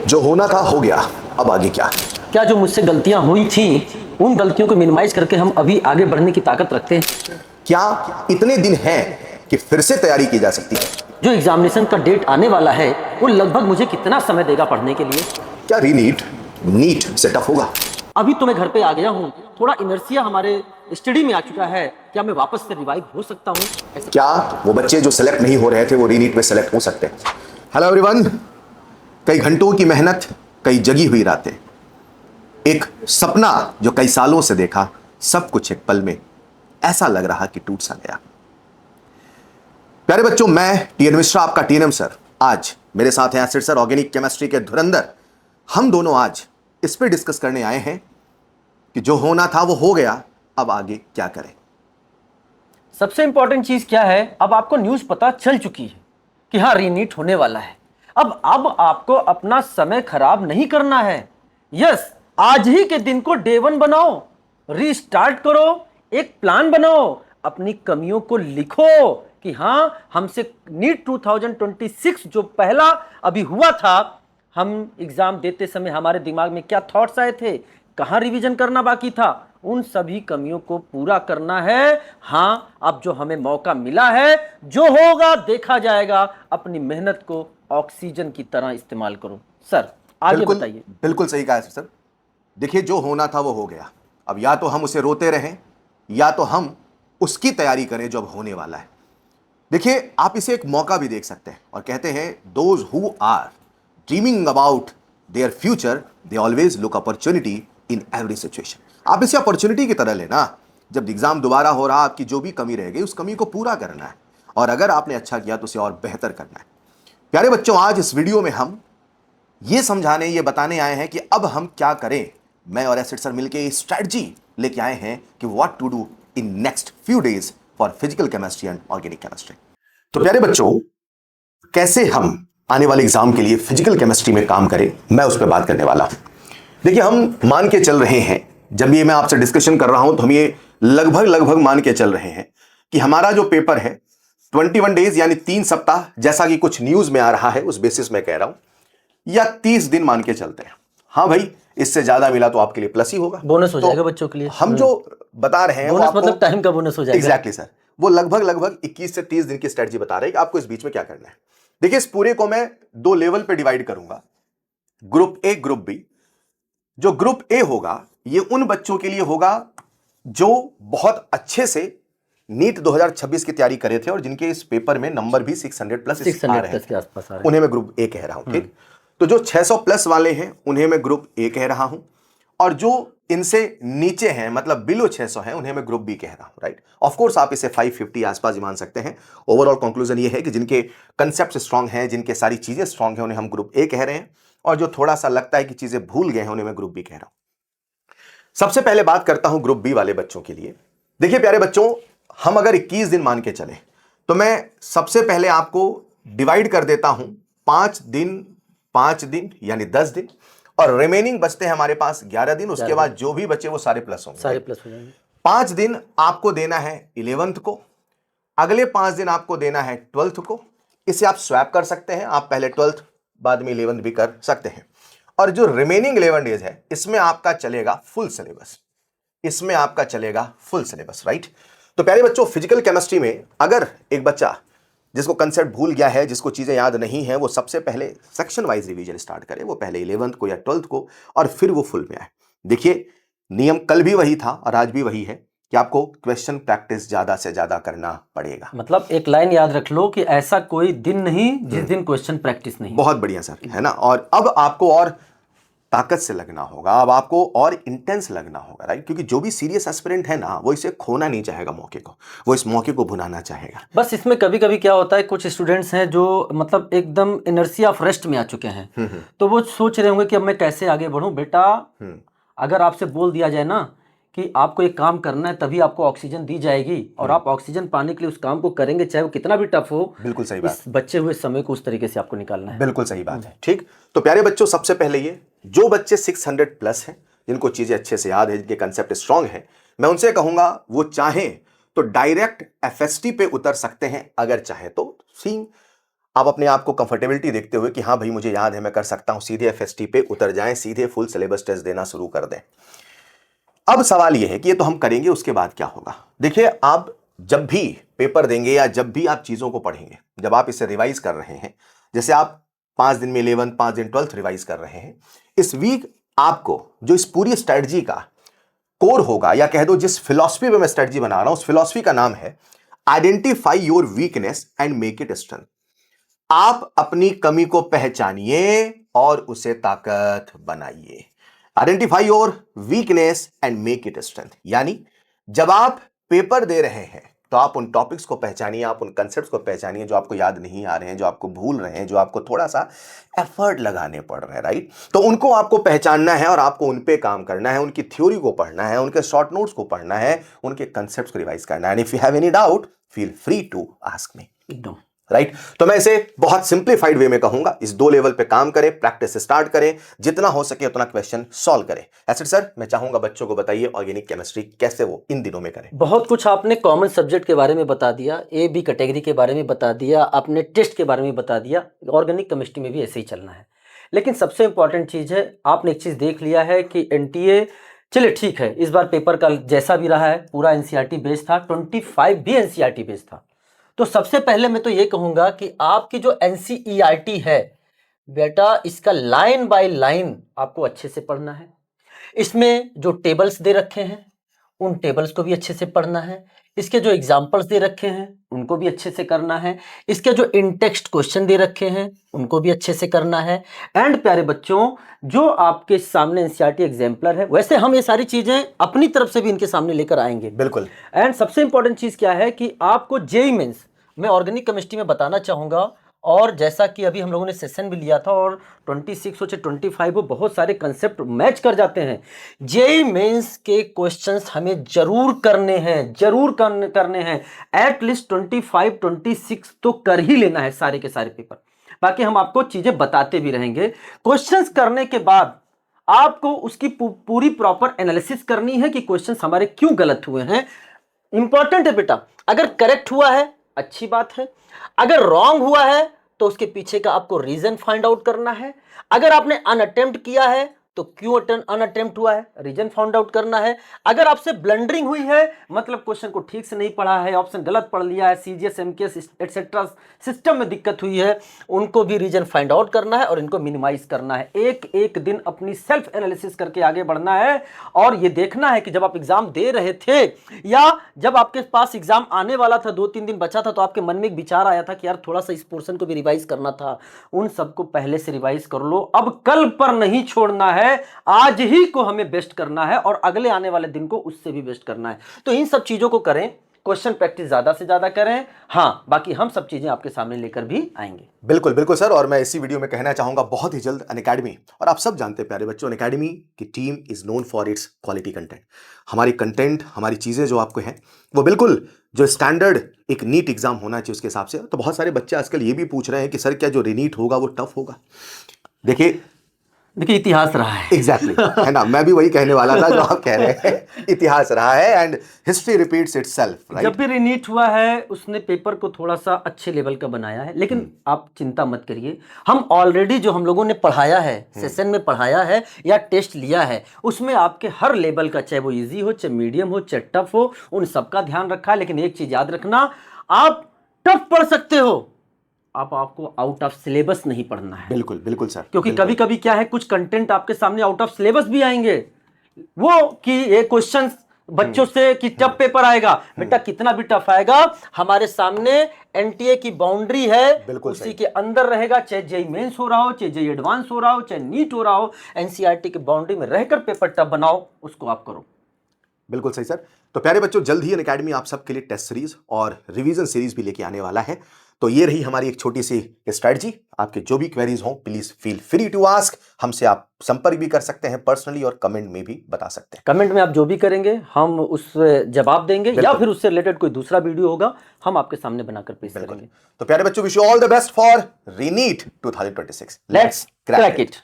जो होना था हो गया, अब आगे क्या? क्या जो मुझसे गलतियां हुई थी उन गलतियों को मिनिमाइज करके हम अभी आगे बढ़ने की ताकत रखते हैं। क्या इतने दिन हैं कि फिर से तैयारी की जा सकती है? जो एग्जामिनेशन का डेट आने वाला है वो लगभग मुझे कितना समय देगा पढ़ने के लिए? क्या रीनीट नीट सेटअप होगा? अभी तो मैं घर पे आ गया हूँ, थोड़ा इनर्सिया हमारे स्टडी में आ चुका है, क्या मैं वापस से रिवाइव हो सकता हूँ? क्या वो बच्चे जो सेलेक्ट नहीं हो रहे थे वो रीनीट में सेलेक्ट हो सकते हैं? हेलो एवरीवन, कई घंटों की मेहनत, कई जगी हुई रातें, एक सपना जो कई सालों से देखा, सब कुछ एक पल में ऐसा लग रहा कि टूट सा गया। प्यारे बच्चों, मैं टीएन मिश्रा, आपका टीएनएम सर। आज मेरे साथ हैं एसिड सर, ऑर्गेनिक केमिस्ट्री के धुरंधर। हम दोनों आज इस पे डिस्कस करने आए हैं कि जो होना था वो हो गया, अब आगे क्या करें। सबसे इंपॉर्टेंट चीज क्या है, अब आपको न्यूज पता चल चुकी है कि हाँ रीनीट होने वाला है। अब आपको अपना समय खराब नहीं करना है। यस, आज ही के दिन को डे 1 बनाओ, रीस्टार्ट करो, एक प्लान बनाओ, अपनी कमियों को लिखो कि हाँ हमसे नीट 2026 जो पहला अभी हुआ था, हम एग्जाम देते समय हमारे दिमाग में क्या थॉट्स आए थे, कहाँ रिवीजन करना बाकी था, उन सभी कमियों को पूरा करना है। हाँ, अब जो हमें मौका मिला है, जो होगा देखा जाएगा, अपनी मेहनत को ऑक्सीजन की तरह इस्तेमाल करो। सर आगे बताइए। बिल्कुल सही कहा सर। देखिए, जो होना था वो हो गया, अब या तो हम उसे रोते रहें या तो हम उसकी तैयारी करें जो अब होने वाला है। देखिए, आप इसे एक मौका भी देख सकते हैं और कहते हैं those who are dreaming about their future they always look opportunity in every situation. आप इसे अपॉर्चुनिटी की तरह लेना। जब एग्जाम दोबारा हो रहा, आपकी जो भी कमी रह गई उस कमी को पूरा करना है, और अगर आपने अच्छा किया तो उसे और बेहतर करना है। प्यारे बच्चों, आज इस वीडियो में हम ये समझाने, ये बताने आए हैं कि अब हम क्या करें। मैं और एसिड सर मिलकर स्ट्रेटजी लेके आए हैं कि what to do in next few days for physical chemistry and organic chemistry. तो प्यारे बच्चों, कैसे हम आने वाले एग्जाम के लिए फिजिकल केमिस्ट्री में काम करें, मैं उस पर बात करने वाला हूं। देखिए, हम मान के चल रहे हैं, जब ये मैं आपसे डिस्कशन कर रहा हूं तो हम ये लगभग मान के चल रहे हैं कि हमारा जो पेपर है 21 डेज यानी 3 सप्ताह, जैसा कि कुछ न्यूज में आ रहा है उस बेसिस में कह रहा हूं, या 30 दिन मान के चलते हैं। हाँ भाई, इससे ज्यादा मिला तो आपके लिए प्लस ही होगा, बोनस हो जाएगा बच्चों के लिए। हम जो बता रहे हैं बोनस मतलब टाइम का बोनस हो जाएगा। एग्जैक्टली सर, वो लगभग 21 से 30 दिन की स्ट्रेटजी बता रहे हैं कि आपको इस बीच में क्या करना है। देखिए, इस पूरे को मैं 2 लेवल पे डिवाइड करूंगा, ग्रुप ए, ग्रुप बी। जो ग्रुप ए होगा ये उन बच्चों के लिए होगा जो बहुत अच्छे से नीट 2026 की तैयारी करे थे और जिनके इस पेपर में नंबर भी 600 प्लस आ रहे के आसपास आ रहे हैं, उन्हें मैं ग्रुप ए कह रहा हूं। ठीक, तो जो 600 प्लस वाले हैं उन्हें मैं ग्रुप ए कह रहा हूं, और जो इनसे नीचे हैं, मतलब बिलो 600 हैं, उन्हें मैं ग्रुप बी कह रहा हूं। राइट, ऑफ कोर्स आप इसे 550 आसपास ही मान सकते हैं। ओवरऑल कंक्लूजन ये है कि जिनके कंसेप्ट स्ट्रांग हैं, जिनके सारी चीजें स्ट्रांग हैं, उन्हें हम ग्रुप ए कह रहे हैं, और जो थोड़ा सा लगता है कि चीजें भूल गए हैं उन्हें मैं ग्रुप बी कह रहा हूं। सबसे पहले बात करता हूं ग्रुप बी वाले बच्चों के लिए। देखिए प्यारे बच्चों, हम अगर 21 दिन मान के चले तो मैं सबसे पहले आपको डिवाइड कर देता हूं 5 दिन यानी 10 दिन, और रिमेनिंग बचते हैं हमारे पास 11 दिन। उसके बाद जो भी बचे वो सारे प्लस होंगे, सारे प्लस हो जाएंगे। 5 दिन आपको देना है 11th को, अगले 5 दिन आपको देना है 12th को। इसे आप स्वैप कर सकते हैं, आप पहले 12th बाद में 11th भी कर सकते हैं। और जो रिमेनिंग 11 डेज है इसमें आपका चलेगा फुल सिलेबस, इसमें आपका चलेगा फुल सिलेबस। राइट, तो प्यारे बच्चों, फिजिकल केमिस्ट्री में अगर एक बच्चा जिसको कंसेप्ट भूल गया है, जिसको चीजें याद नहीं है, वो सबसे पहले सेक्शन वाइज रिवीजन स्टार्ट करे, वो पहले 11th को या 12th को, और फिर वो फुल में आए। देखिए, नियम कल भी वही था और आज भी वही है कि आपको क्वेश्चन प्रैक्टिस ज्यादा से ज्यादा करना पड़ेगा। मतलब एक लाइन याद रख लो कि ऐसा कोई दिन नहीं जिस दिन क्वेश्चन प्रैक्टिस नहीं। बहुत बढ़िया सर, है ना। और अब आपको और ताकत से लगना होगा, अब आपको और इंटेंस लगना होगा। राइट, क्योंकि जो भी सीरियस एस्पिरेंट है ना, वो इसे खोना नहीं चाहेगा मौके को, वो इस मौके को भुनाना चाहेगा। बस इसमें कभी कभी क्या होता है, कुछ स्टूडेंट्स हैं जो मतलब एकदम इनर्सिया ऑफ रेस्ट में आ चुके हैं, तो वो सोच रहे होंगे कि अब मैं कैसे आगे बढ़ूं। बेटा, अगर आपसे बोल दिया जाए ना कि आपको एक काम करना है तभी आपको ऑक्सीजन दी जाएगी, और आप ऑक्सीजन पाने के लिए उस काम को करेंगे चाहे वो कितना भी टफ हो, बिल्कुल सही बात, इस बचे हुए समय को उस तरीके से आपको निकालना है। बिल्कुल सही बात है। ठीक, तो प्यारे बच्चों, सबसे पहले ये जो बच्चे 600 प्लस हैं, जिनको चीजें अच्छे से याद है, जिनके कंसेप्ट स्ट्रांग है, मैं उनसे कहूंगा वो चाहें तो डायरेक्ट एफएसटी पे उतर सकते हैं, अगर चाहे तो। सी, आप अपने आप को कंफर्टेबिलिटी देखते हुए कि हाँ भाई मुझे याद है, मैं कर सकता हूं, सीधे एफएसटी पे उतर जाएं, सीधे फुल सिलेबस टेस्ट देना शुरू कर दें। अब सवाल यह है कि ये तो हम करेंगे, उसके बाद क्या होगा? देखिए, आप जब भी पेपर देंगे या जब भी आप चीजों को पढ़ेंगे, जब आप इसे रिवाइज कर रहे हैं, जैसे आप 5 दिन में 11, 5 दिन 12th रिवाइज कर रहे हैं, इस वीक आपको जो इस पूरी स्ट्रेटजी का कोर होगा, या कह दो जिस फिलॉसफी पे मैं स्ट्रेटजी बना रहा हूं, उस फिलॉसफी का नाम है identify your weakness and make it strength. आप अपनी कमी को पहचानिए और उसे ताकत बनाइए। Identify your weakness and make it strength, यानी जब आप पेपर दे रहे हैं तो आप उन टॉपिक्स को पहचानिए, आप उन कंसेप्ट्स को पहचानिए जो आपको याद नहीं आ रहे हैं, जो आपको भूल रहे हैं, जो आपको थोड़ा सा एफर्ट लगाने पड़ रहे हैं, राइट? तो उनको आपको पहचानना है और आपको उन पे काम करना है, उनकी थ्योरी को पढ़ना है, उनके शॉर्ट नोट्स को पढ़ना है, उनके कंसेप्ट्स को रिवाइज करना है। And if you have any doubt, feel free to ask me. एकदम राइट तो मैं इसे बहुत सिंप्लीफाइड वे में कहूंगा, इस 2 लेवल पे काम करें, प्रैक्टिस स्टार्ट करें, जितना हो सके उतना क्वेश्चन सॉल्व करें। ऐसे सर, मैं चाहूंगा बच्चों को बताइए ऑर्गेनिक केमिस्ट्री कैसे वो इन दिनों में करें। बहुत कुछ आपने कॉमन सब्जेक्ट के बारे में बता दिया, ए बी कैटेगरी के बारे में बता दिया, आपने टेस्ट के बारे में बता दिया। ऑर्गेनिक केमिस्ट्री में भी ऐसे ही चलना है। लेकिन सबसे इंपॉर्टेंट चीज़ है, आपने एक चीज़ देख लिया है कि एनटीए, चलिए ठीक है, इस बार पेपर का जैसा भी रहा है पूरा एनसीईआरटी बेस्ड था, 25 भी एनसीईआरटी बेस्ड था। तो सबसे पहले मैं तो ये कहूँगा कि आपकी जो एनसीईआरटी है बेटा, इसका लाइन बाय लाइन आपको अच्छे से पढ़ना है। इसमें जो टेबल्स दे रखे हैं उन टेबल्स को भी अच्छे से पढ़ना है। इसके जो एग्जाम्पल्स दे रखे हैं उनको भी अच्छे से करना है। इसके जो इन टेक्स्ट क्वेश्चन दे रखे हैं उनको भी अच्छे से करना है। एंड प्यारे बच्चों, जो आपके सामने एनसीईआरटी एग्जाम्पलर है, वैसे हम ये सारी चीज़ें अपनी तरफ से भी इनके सामने लेकर आएंगे। बिल्कुल। एंड सबसे इंपॉर्टेंट चीज़ क्या है कि आपको जेईई मेंस मैं ऑर्गेनिक केमिस्ट्री में बताना चाहूँगा, और जैसा कि अभी हम लोगों ने सेशन भी लिया था और 26 हो चाहे 25 हो, बहुत सारे कंसेप्ट मैच कर जाते हैं। जेईई मेंस के क्वेश्चंस हमें जरूर करने हैं, जरूर करने हैं। एटलीस्ट 25, 26 तो कर ही लेना है सारे के सारे पेपर। बाकी हम आपको चीज़ें बताते भी रहेंगे। क्वेश्चंस करने के बाद आपको उसकी पूरी प्रॉपर एनालिसिस करनी है कि क्वेश्चंस हमारे क्यों गलत हुए हैं। इंपॉर्टेंट है बेटा, अगर करेक्ट हुआ है अच्छी बात है, अगर रॉन्ग हुआ है तो उसके पीछे का आपको रीजन फाइंड आउट करना है। अगर आपने अनअटेम्प्ट किया है तो क्यों अनअटेम्प्ट हुआ है, रीजन फाइंड आउट करना है। अगर आपसे ब्लंडरिंग हुई है, मतलब क्वेश्चन को ठीक से नहीं पढ़ा है, ऑप्शन गलत पढ़ लिया है, सीजीएस एमकेएस एटसेट्रा सिस्टम में दिक्कत हुई है, उनको भी रीजन फाइंड आउट करना है और इनको मिनिमाइज करना है। एक एक दिन अपनी सेल्फ एनालिसिस करके आगे बढ़ना है और ये देखना है कि जब आप एग्जाम दे रहे थे या जब आपके पास एग्जाम आने वाला था, 2-3 दिन बचा था, तो आपके मन में एक विचार आया था कि यार थोड़ा सा इस पोर्शन को भी रिवाइज करना था, उन सबको पहले से रिवाइज कर लो। अब कल पर नहीं छोड़ना है, आज ही को हमें बेस्ट करना है और अगले आने वाले दिन को उससे भी बेस्ट करना है। तो इन सब चीजों को करें, क्वेश्चन प्रैक्टिस ज्यादा से ज्यादा करें। हाँ, बाकी हम सब चीजें आपके सामने लेकर भी आएंगे। बिल्कुल बिल्कुल सर, और मैं इसी वीडियो में कहना चाहूंगा बहुत ही जल्द अनअकैडमी, और आप सब जानते हैं प्यारे बच्चों, अनअकैडमी की team is known for its quality content. हमारी कंटेंट, हमारी चीजें जो आपको हैं वो बिल्कुल जो स्टैंडर्ड एक नीट एग्जाम होना चाहिए उसके हिसाब से। तो बहुत सारे बच्चे आजकल ये भी पूछ रहे हैं कि सर क्या जो रीनीट होगा वो टफ होगा? देखिए इतिहास रहा है। एग्जैक्टली है ना, मैं भी वही कहने वाला था जो आप कह रहे हैं, इतिहास रहा है and history repeats itself, right? जब भी रीनीट हुआ है उसने पेपर को थोड़ा सा अच्छे लेवल का बनाया है, लेकिन आप चिंता मत करिए, हम ऑलरेडी जो हम लोगों ने पढ़ाया है, सेशन में पढ़ाया है या टेस्ट लिया है, उसमें आपके हर लेवल का, चाहे वो इजी हो, चाहे मीडियम हो, चाहे टफ हो, उन सबका ध्यान रखा है। लेकिन एक चीज याद रखना, आप टफ पढ़ सकते हो, आपको आउट ऑफ सिलेबस नहीं पढ़ना है। बिल्कुल बिल्कुल सर, क्योंकि कभी कभी क्या है, कुछ कंटेंट आपके सामने आउट ऑफ सिलेबस भी आएंगे, वो कि ये क्वेश्चन बच्चों से कि टफ पेपर आएगा। बेटा कितना भी टफ आएगा, हमारे सामने एनटीए की बाउंड्री है, उसी के अंदर रहेगा। चाहे जेईई मेंस हो रहा हो, चाहे जेईई एडवांस हो रहा हो, चाहे नीट हो रहा हो, एनसीईआरटी की बाउंड्री में रहकर पेपर टफ बनाओ, उसको आप करो। बिल्कुल सही सर। तो प्यारे बच्चों, जल्द ही अनअकैडमी आप सबके लिए टेस्ट सीरीज और रिवीजन सीरीज भी लेके आने वाला है। तो ये रही हमारी एक छोटी सी स्ट्रेटजी। आपके जो भी क्वेरीज हो please feel free to ask, हमसे आप संपर्क भी कर सकते हैं पर्सनली और कमेंट में भी बता सकते हैं। कमेंट में आप जो भी करेंगे हम उस जवाब देंगे, या फिर उससे रिलेटेड कोई दूसरा वीडियो होगा हम आपके सामने बनाकर पेश करेंगे। तो प्यारे बच्चों, wish you all the best for रीनीट 2026। Let's crack it.